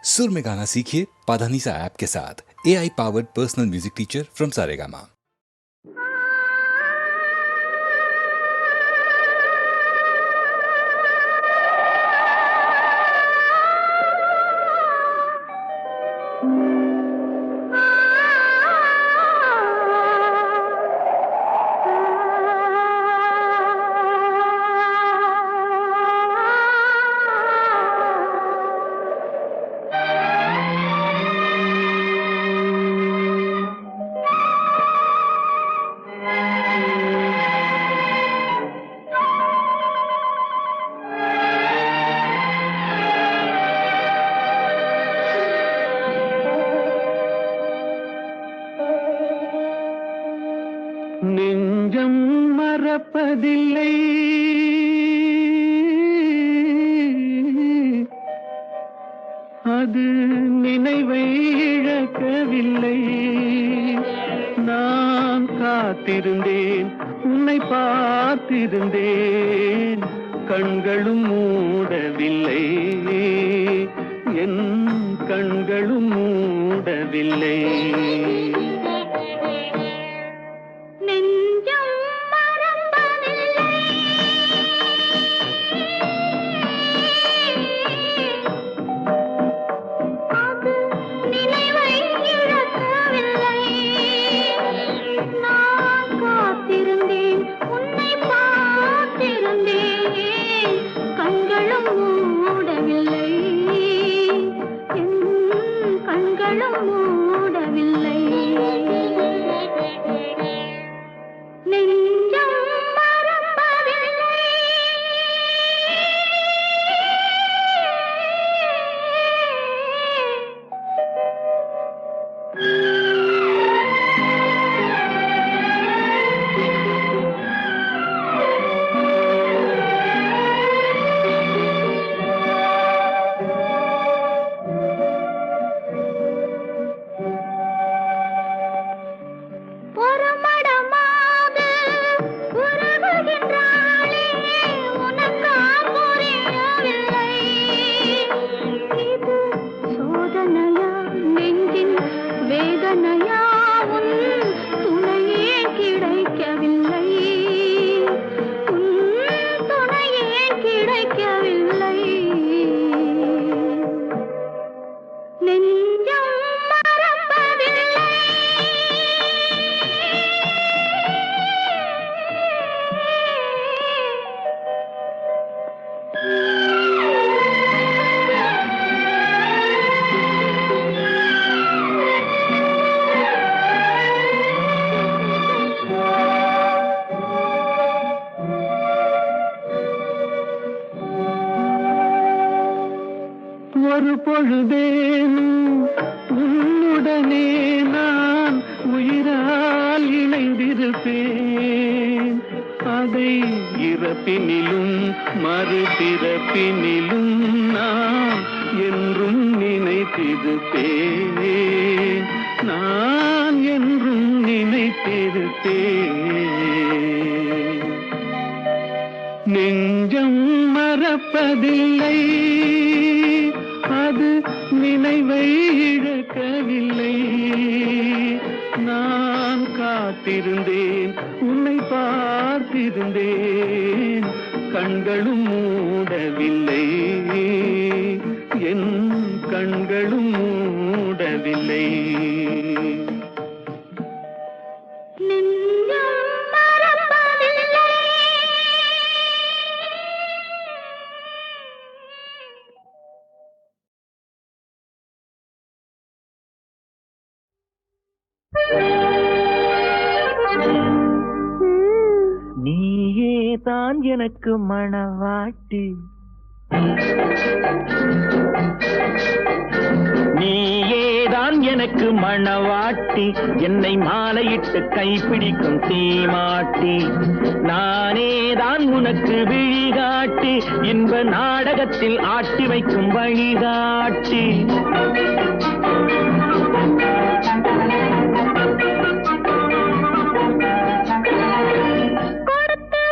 सुर में गाना सीखिए पाधानीसा ऐप के साथ। AI powered personal music teacher from Saregama. நெஞ்சம் மறப்பதில்லை, அது நினைவை இழக்கவில்லை. நான் காத்திருந்தேன், உன்னை பார்த்திருந்தேன், கண்களும் மூடவில்லை, என் கண்களும் மூடவில்லை. ஒரு பொழுதேனும் உன்னுடனே நான் உயிரால் இணைந்திருப்பேன். அதை இறப்பினிலும் மறுபிறப்பினிலும் நான் என்றும் நினைத்திருப்பேன், நான் என்றும் நினைத்திருப்பேன். நெஞ்சம் மறப்பதில்லை, அது நினைவை இழக்கவில்லை. நான் காத்திருந்தேன், உன்னை பார்த்திருந்தேன், கண்களும் மூடவில்லை, என் கண்களும் மூடவில்லை. நீயே தான் எனக்கு மணவாட்டி, நீயேதான் எனக்கு மணவாட்டி, என்னை மாலையிட்டு கைப்பிடிக்கும் தீமாட்டி. நானேதான் உனக்கு விழிகாட்டி, இன்ப நாடகத்தில் ஆட்டி வைக்கும் வழிகாட்டி. கொடுத்து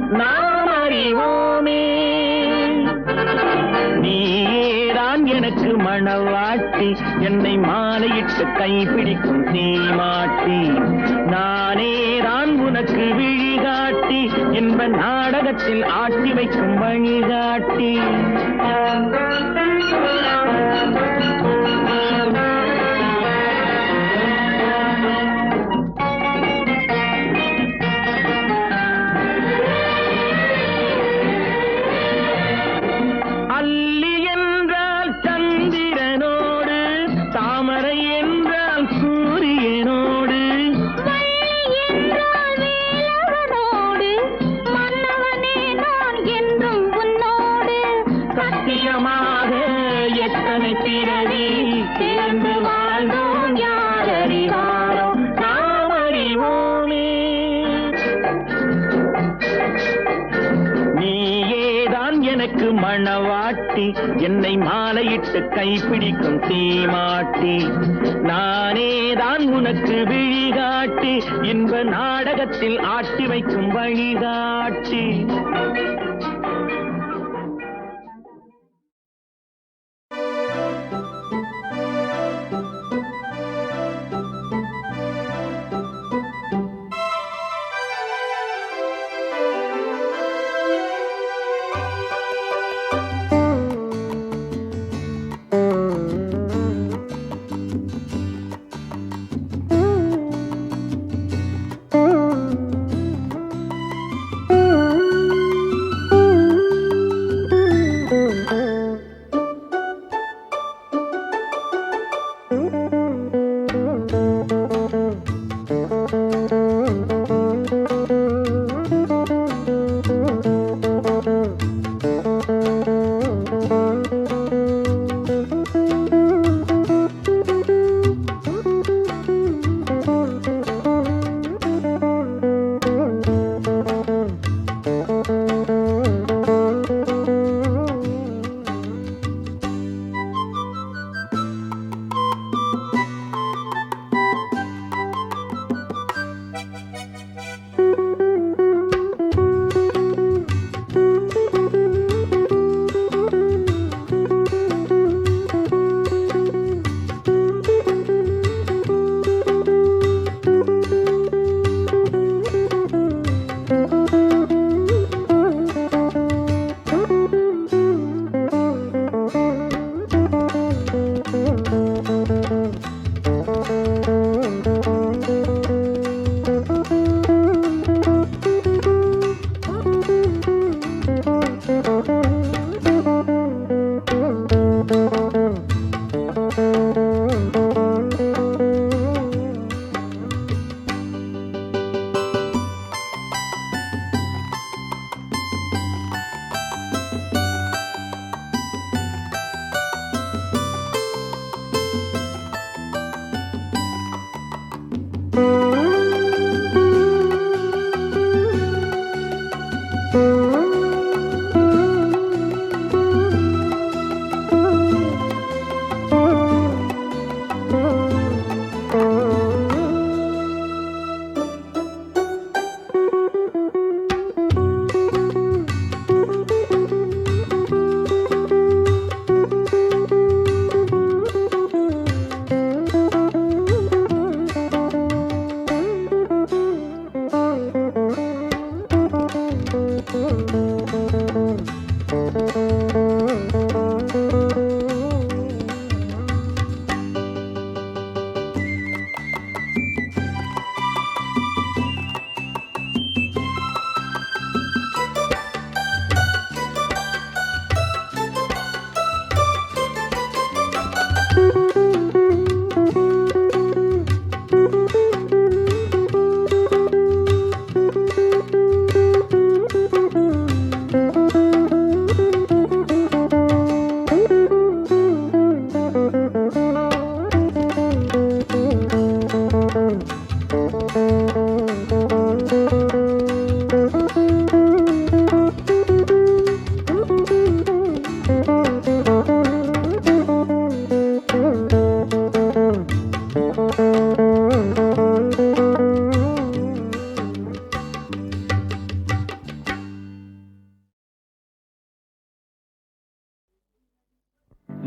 நாம் அறிவோமே. நீயேதான் எனக்கு மணவாட்டி, என்னை மாலையிட்டு கைப்பிடிக்கும் சீமாட்டி. நானேதான் உனக்கு விழிகாட்டி, இன்ப நாடகத்தில் ஆட்டி வைக்கும் வழிகாட்டி. அல்லி என்றால் சந்திரனோடு, தாமரை என்றால் சூரியனோடு, சத்தியமாக எத்தனை பிறவி சேர்ந்து வாழ்ந்தோம் யார் அறிவாரோ, நாம் அறிவோமே. நீயேதான் எனக்கு மணவாட்டி, என்னை மாலையிட்டு கைப்பிடிக்கும் சீமாட்டி. நானேதான் உனக்கு விழிகாட்டி, இன்ப நாடகத்தில் ஆட்டி வைக்கும் வழிகாட்டி.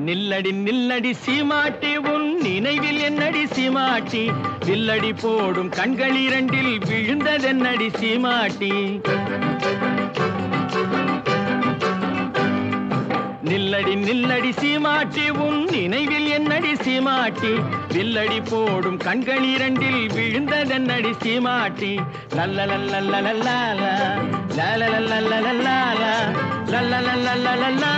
நில்லடி நில்லடி சீமாட்டி உன் நினைவில் என்னடி சீமாட்டி வில்லடி போடும் கண்கள் இரண்டில் விழுந்ததென்னடி சீமாட்டி நில்லடி நில்லடி சீமாட்டி உன் நினைவில் என்னடி சீமாட்டி வில்லடி போடும் கண்கள் இரண்டில் விழுந்ததென்னடி சீமாட்டி லல்லலல்லல்லலல்லா லல்லலல்லல்லல்லா லல்லலல்லல்லல்லா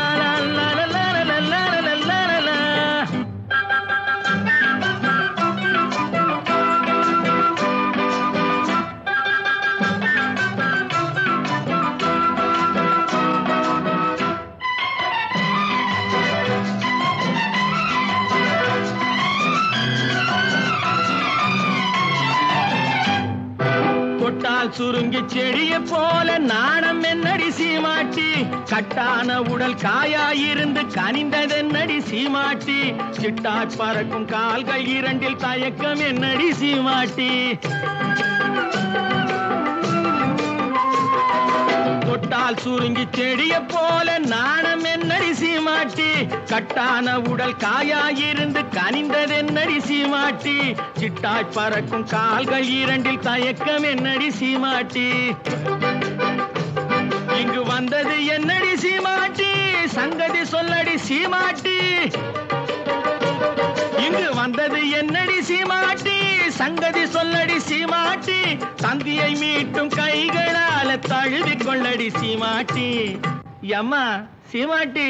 சுருங்கி செடிய போல நாணம் என்னடி சீமாட்டி கட்டான உடல் காயாயிருந்து கனிந்ததென்னடி சீமாட்டி சிட்டாட் பறக்கும் கால்கள் இரண்டில் தயக்கம் என்னடி சீமாட்டி தொட்டால் சுருங்கி செடிய போல நாணம் என்னடி சீமாட்டி கட்டான உடல் காயாயிருந்து கனிந்ததென்னடி சீமாட்டி சிட்டாய் பறக்கும் கால்கள் இரண்டில் தயக்கம் என்னடி சீமாட்டி இங்கு வந்தது என்னடி சீமாட்டி சங்கதி சொல்லடி சீமாட்டி இங்கு வந்தது என்னடி சீமாட்டி சங்கதி சொல்லடி சீமாட்டி தந்தியை மீட்டும் கைகளால தழுவிக் கொள்ளடி சீமாட்டி யம்மா சீமாட்டி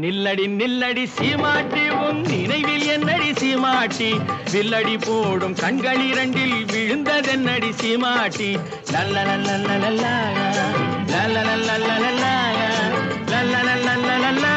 நில்லடி நில்லடி சீமாட்டி உன் நினைவில் என்னடி சீமாட்டி வில்லடி போடும் கண்கள் இரண்டில் விழுந்ததென்னடி சீமாட்டி லல்லலல்லல்லல்லா லல்லலல்லல்லல்லா லல்லலல்லல்லல்லா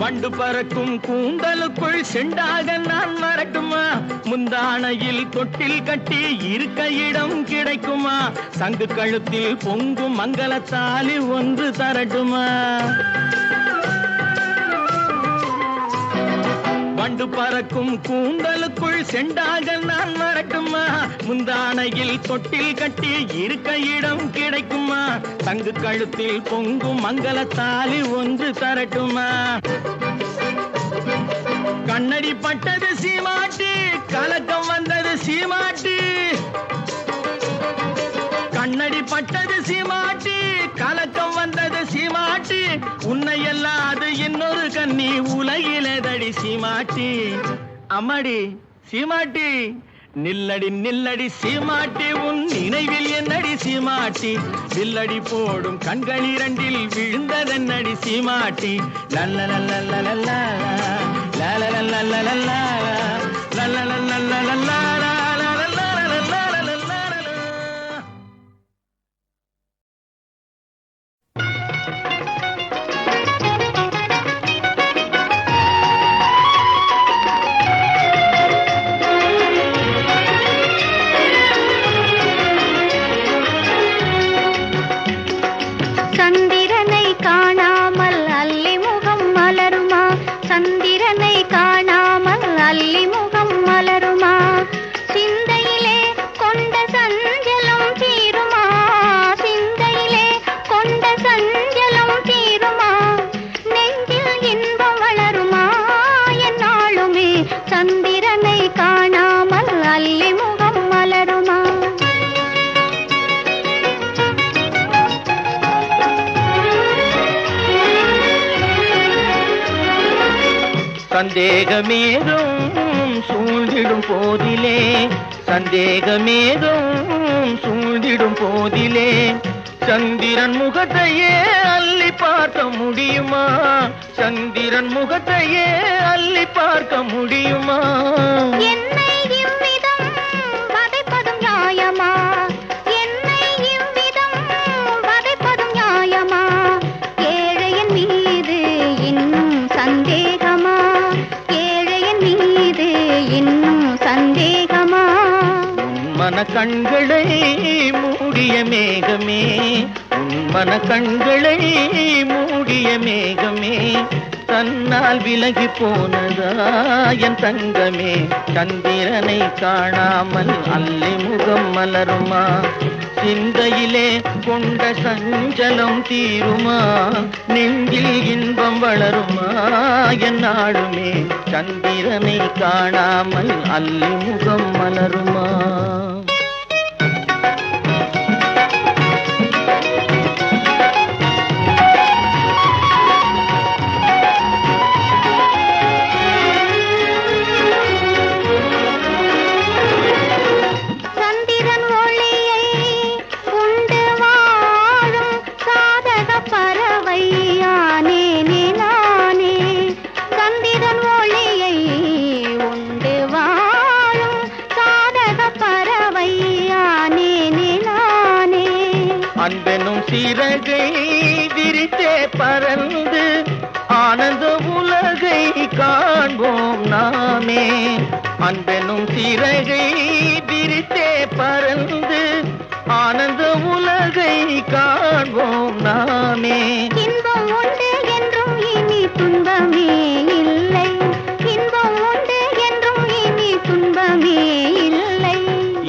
வண்டு பறக்கும் கூந்தலுக்குள் செண்டாக நான் வரட்டுமா முந்தானையில் தொட்டில் கட்டி இருக்க இடம் கிடைக்குமா சங்கு கழுத்தில் பொங்கும் மங்களத்தாலி ஒன்று தரட்டுமா வண்டு பறக்கும் கூந்தலுக்குள் செண்டாக நான் வரட்டுமா முந்தானையில் தொட்டில் கட்டி இருக்க இடம் கிடைக்குமா தங்கு கழுத்தில் பொங்கும் மங்களத்தாலி ஒன்று தரட்டுமா கண்ணடி பட்டது சீமாட்டி கலக்கம் வந்தது சீமாட்டி கண்ணடி பட்டது சீமாட்டி கலக்கம் வந்தது சீமாட்டி உன்னை அல்லாது இன்னொரு கண்ணி உலகிலேதடி சீமாட்டி அம்மாடி சீமாட்டி நில்லடி நில்லடி சீமாட்டி உன் நினைவில் என்னடி சீமாட்டி வில்லடி போடும் கண்கள் இரண்டில் விழுந்ததென்னடி சீமாட்டி லல்லலல்லல்லல்லா லல்லலல்லல்லல்லா லல்லலல்லல்லல்லா சந்தேகமேதும் சூழ்ந்திடும் போதிலே சந்தேகமேதும் சூழ்ந்திடும் போதிலே சந்திரன் முகத்தையே அள்ளி பார்க்க முடியுமா சந்திரன் முகத்தையே அள்ளி பார்க்க முடியுமா என்னை இவ்விதம் வதைப்பதும் நியாயமா என்னை இவ்விதம் வதைப்பதும் நியாயமா ஏழையின் மீது இன்னும் சந்தேகமா ஏழையின் மீது இன்னும் சந்தேகமா மன கண்களை மூடிய மேகமே, உன் மன கண்களை மூடிய மேகமே, தன்னால் விலகி போனதா என் தங்கமே, சந்திரனை காணாமல் அல்லி முகம் மலருமா, சிந்தையிலே கொண்ட சஞ்சலம் தீருமா, நெஞ்சில் இன்பம் வளருமா என்னாலுமே, சந்திரனை காணாமல் அல்லி முகம் மலருமா. அன்பெனும் சிறகை விரித்தே பறந்து ஆனந்த உலகை காண்போம் நாமே, அன்பெனும் சிறகை விரித்தே பறந்து ஆனந்த உலகை காண்போம் நாமே. இன்பம் உண்டு என்றும் இனி துன்பமே இல்லை, இன்பம் உண்டு என்றும் இனி துன்பமே இல்லை,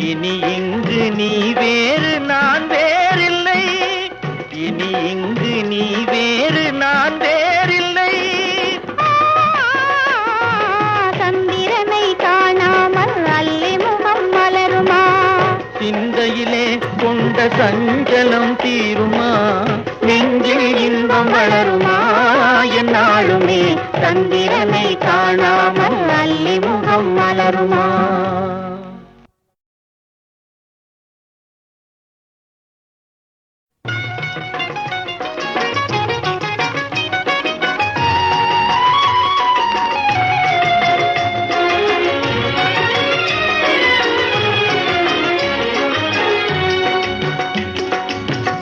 இனி இங்கு நீ வேறு நான் வேறில்லை, இனி இங்கு நீ வேறு நான் வேறில்லை. சந்திரனை காணாமல் அல்லி முகம் மலருமா, சிந்தையிலே கொண்ட சஞ்சலம் தீருமா, நெஞ்சில் இன்பம் வளருமா என்னாலுமே, சந்திரனை காணாமல் அல்லி முகம் மலருமா.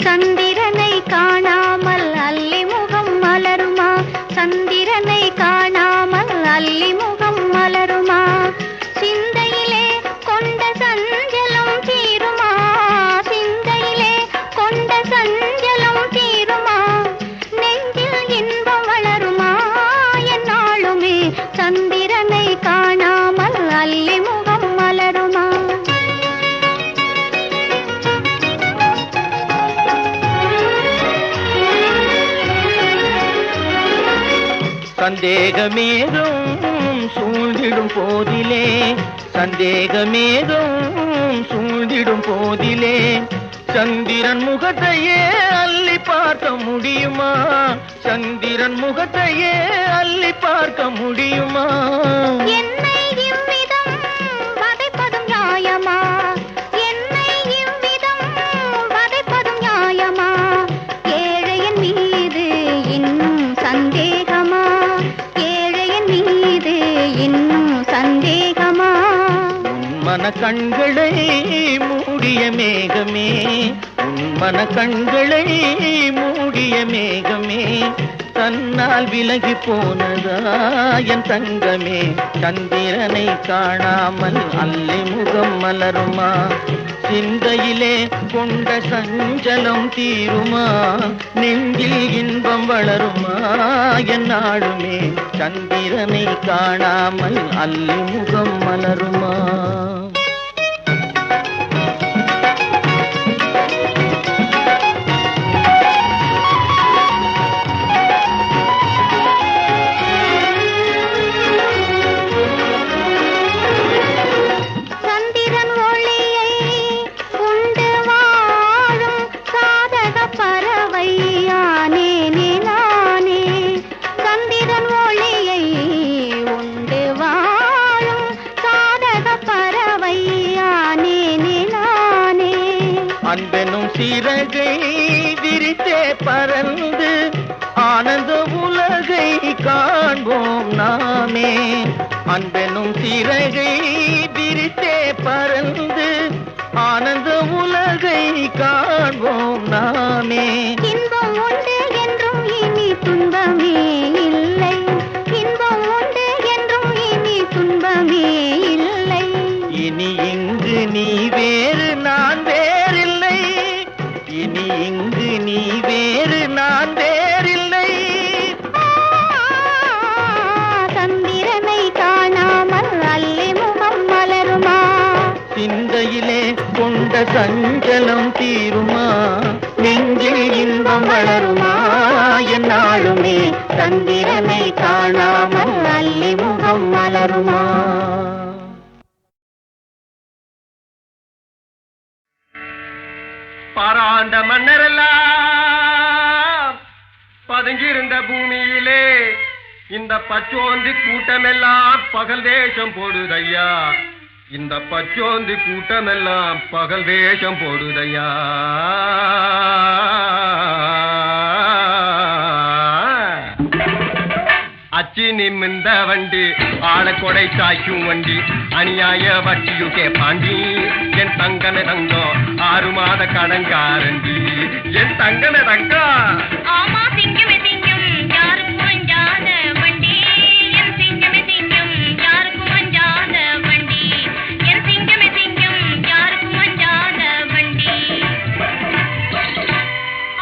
சந்திரனை காணாமல் அல்லி முகம் மலருமா, சந்திரனை காணாமல் அல்லி முகம் மலருமா, சிந்தையிலே கொண்ட சஞ்சலம் தீருமா, சிந்தையிலே கொண்ட சஞ்சலம் தீருமா, நெஞ்சில் இன்பம் வளருமா என்னாலுமே, சந்திரனை காணாமல் அல்லி முகம் மலருமா. சந்தேகமேதும் சூழ்ந்திடும் போதிலே, சந்தேகமேதும் சூழ்ந்திடும் போதிலே, சந்திரன் முகத்தையே அள்ளி பார்க்க முடியுமா, சந்திரன் முகத்தையே அள்ளி பார்க்க முடியுமா. என்னை இவ்விதம் வதைப்பதும் நியாயமா, என்னை இவ்விதம் வதைப்பதும் நியாயமா, ஏழையின் மீது இன்னும் சந்தேகமா, ஏழையின் மீது இன்னும் சந்தேகமா. உன் மன கண்களை மூடிய மேகமே, உன் மன கண்களை மூடிய மேகமே, தன்னால் விலகி போனதா என் தங்கமே, சந்திரனை காணாமல் அல்லி முகம் மலருமா, சிந்தையிலே கொண்ட சஞ்சலம் தீருமா, நெஞ்சில் இன்பம் வளருமா என்னாலுமே, சந்திரனை காணாமல் அல்லி முகம் மலருமா. அன்பெனும் சிறகை விரித்தே பறந்து ஆனந்த உலகை காண்போம் நாமே, அன்பெனும் சிறகை விரித்தே பறந்து ஆனந்த உலகை காண்போம் நாமே. இன்பம் உண்டு என்றும் இனி துன்பமே இல்லை, இன்பம் உண்டு என்றும் இனி துன்பமே இல்லை, இனி இங்கு நீ வேறு சஞ்சலம் தீருமா, நெஞ்சில் இன்பம் வளருமா, என்னாலுமே சந்திரனை காணாமல் அல்லி முகம் மலருமா. பாராண்ட மன்னரெல்லாம் பதுங்கியிருந்த பூமியிலே இந்த பச்சோந்தி கூட்டமெல்லாம் பகல் வேஷம் போடுதையா, இந்த பச்சோந்தி கூட்டமெல்லாம் பகல் வேஷம் போடுதையா. அச்சி நிமிந்த வண்டி ஆள கொடை சாய்க்கும் வண்டி அநியாய வட்டியுக்கே பாண்டி என் தங்கன தங்கம் 6 மாத கடங்காரண்டி என் தங்கன தங்கம். ஆமா சிங்கமே சிங்கம் யாருக்கும் அஞ்சாத வண்டி, என் சிங்கமே சிங்கம் யாருக்கும் அஞ்சாத வண்டி, என் சிங்கமே சிங்கம் யாருக்கும் அஞ்சாத வண்டி.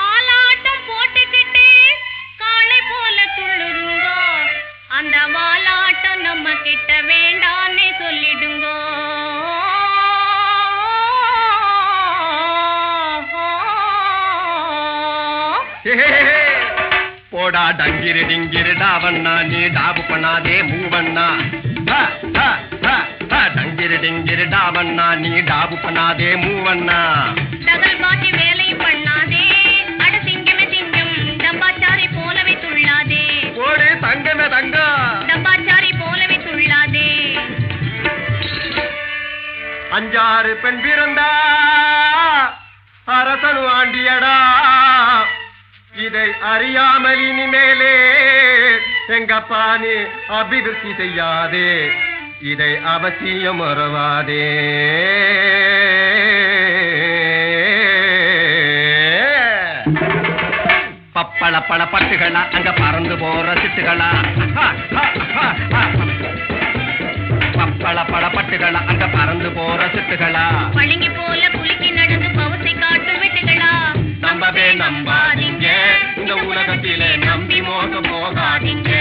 ஆலாட்டம் போட்டுக்கிட்டு காளை போல துள்ளுடுங்கோ, அந்த வாலாட்டம் நம்ம கிட்ட வேண்டான்னு சொல்லிடுங்கோ. போடா டங்கிரு டிங்கிரு டாவண்ணா நீ டாபு பண்ணாதே மூவண்ணா, டங்கிரு டிங்கிரு டாவண்ணா நீ டாபு பண்ணாதே மூவண்ணா. தகல் பாட்டி வேலை பண்ணாதே, அட சிங்கமே சிங்கம் டப்பாச்சாரி போலவே துள்ளாதே, போடு தங்கமே தங்கம். டப்பாச்சாரி போலவே துள்ளாதே. 5 பெண் பிறந்தா அரசனு ஆண்டியடா, இதை அறியாமல் இனிமேலே எங்கப்பா நீ அபிவிருத்தி செய்யாதே, இதை அவசியம் மறவாதே. பப்பள பழ பட்டுகளா அங்க பறந்து போற சிட்டுகளா, பப்பள பழ பட்டுகளா அங்க பறந்து போற சிட்டுகளா, பளிங்கு போல புலிக்கு நடந்து பவசை காட்டும் வெட்டுகளா, நம்பவே நம்பாதீங்க இந்த உலகத்திலே நம்பி மோசம் போகாதீங்க,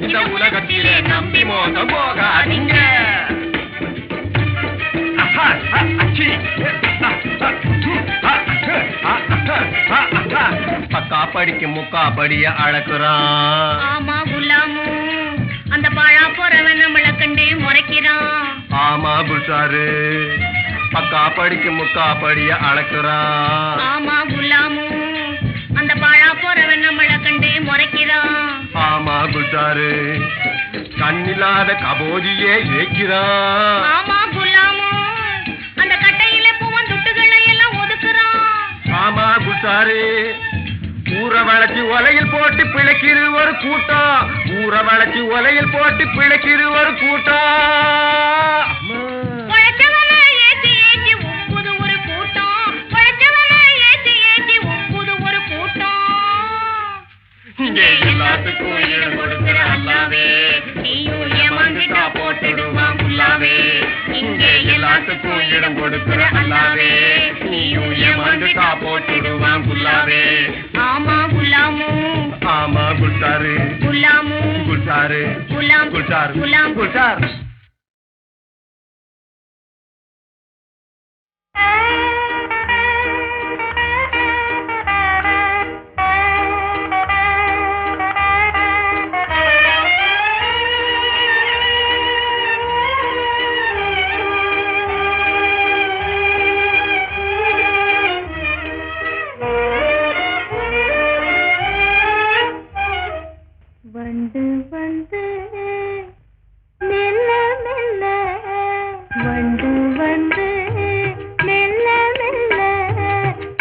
இந்த உலகத்திலே நம்பி மோசம் போகாதீங்க. பக்கா படிக்கு முக்கா படிய அழகுறான். ஆமா குலாமு அந்த பாழா போறவன் நம்மள கண்டு முறைக்கிறான். ஆமா புஷாரு பக்கா படிக்கு முக்கா படிய அழகுறான். ஆமா குலாமு அந்த பாழா போறவன் நம்மள கண்டு முறைக்கிறான். ஆமா புஷாரு கண்ணில்லாத கபோதியே ஏக்கிறான். ஆமா குலாமு அந்த கட்டையில பூவன் துட்டுகளை எல்லாம் ஒதுக்குறான். ஆமா புஷாரு ஊற வளைச்சு ஒலையில் போட்டு பிழைக்கிற ஒரு கூட்டம், ஊற வளைச்சு ஒலையில் போட்டு பிழைக்கிற ஒரு கூட்டம். உழைச்சவன ஏத்தி ஏத்தி ஒப்புது ஒரு கூட்டம், உழைச்சவன ஏத்தி ஏத்தி ஒப்புது ஒரு கூட்டம். இங்கே எல்லாத்துக்கும் இடம் கொடுக்கிற அல்லாவே நீயும் ஏமாந்துட்டா போட்டுடுவான் புல்லாவே. இங்கே எல்லாத்துக்கும் இடம் கொடுக்கிற அல்லாவே நீயும் ஏமாந்துட்டா போட்டுடுவான் புல்லாவே. ஆமா குலாமு ஆமா குல்சாரு குலாமு குல்சாரு குலாம் குல்சார் குலாம் குல்சார். வந்து வந்து மெல்ல மெல்ல வந்து வந்து மெல்ல மெல்ல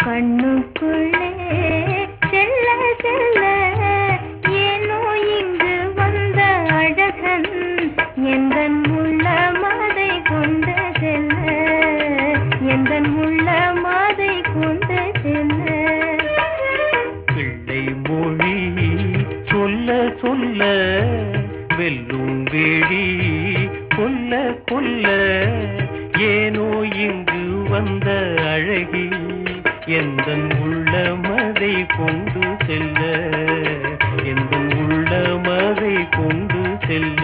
கண்ணுக்குள்ளே செல்ல செல்ல ஏனோ இங்கு வந்த அழகன் எந்தன் உள்ள மதை கொண்டு செல்ல, எந்தன் உள்ள மதை கொண்டு செல்ல. பிள்ளை மொழி சொல்ல சொல்ல வெல்லும் வேடி கொல்ல கொல்ல ஏனோ இங்கு வந்த அழகி எந்தன் உள்ள மதை கொண்டு செல்ல, எந்தன் உள்ள மதை கொண்டு செல்ல.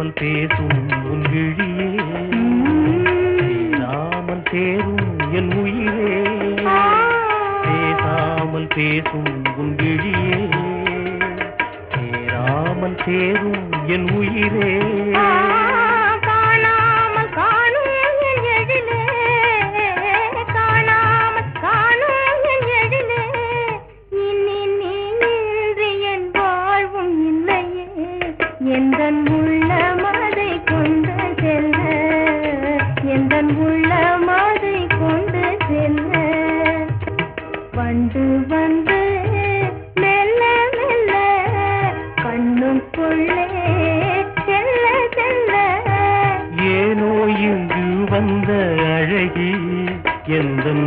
பேசாமல் பேசும் உன் விழியே பேசாமல் சேரும் என் உயிரே பேசாமல் பேசும் உன் விழியே பேராமல் சேரும் என் உயிரே காணாமல் காணும் என் எழிலே காணாமல் காணும் என் எழிலே இனி நீ இன்றி என் வாழ்வும் இல்லையே எந்தன் உள்ளமதை கொண்டு செல்ல எந்தன் உள்ளமதை கொண்டு செல்ல வந்து வந்து மெல்ல மெல்ல கண்ணுக்குள்ளே செல்ல செல்ல ஏனோ இங்கு வந்த அழகி எந்தன்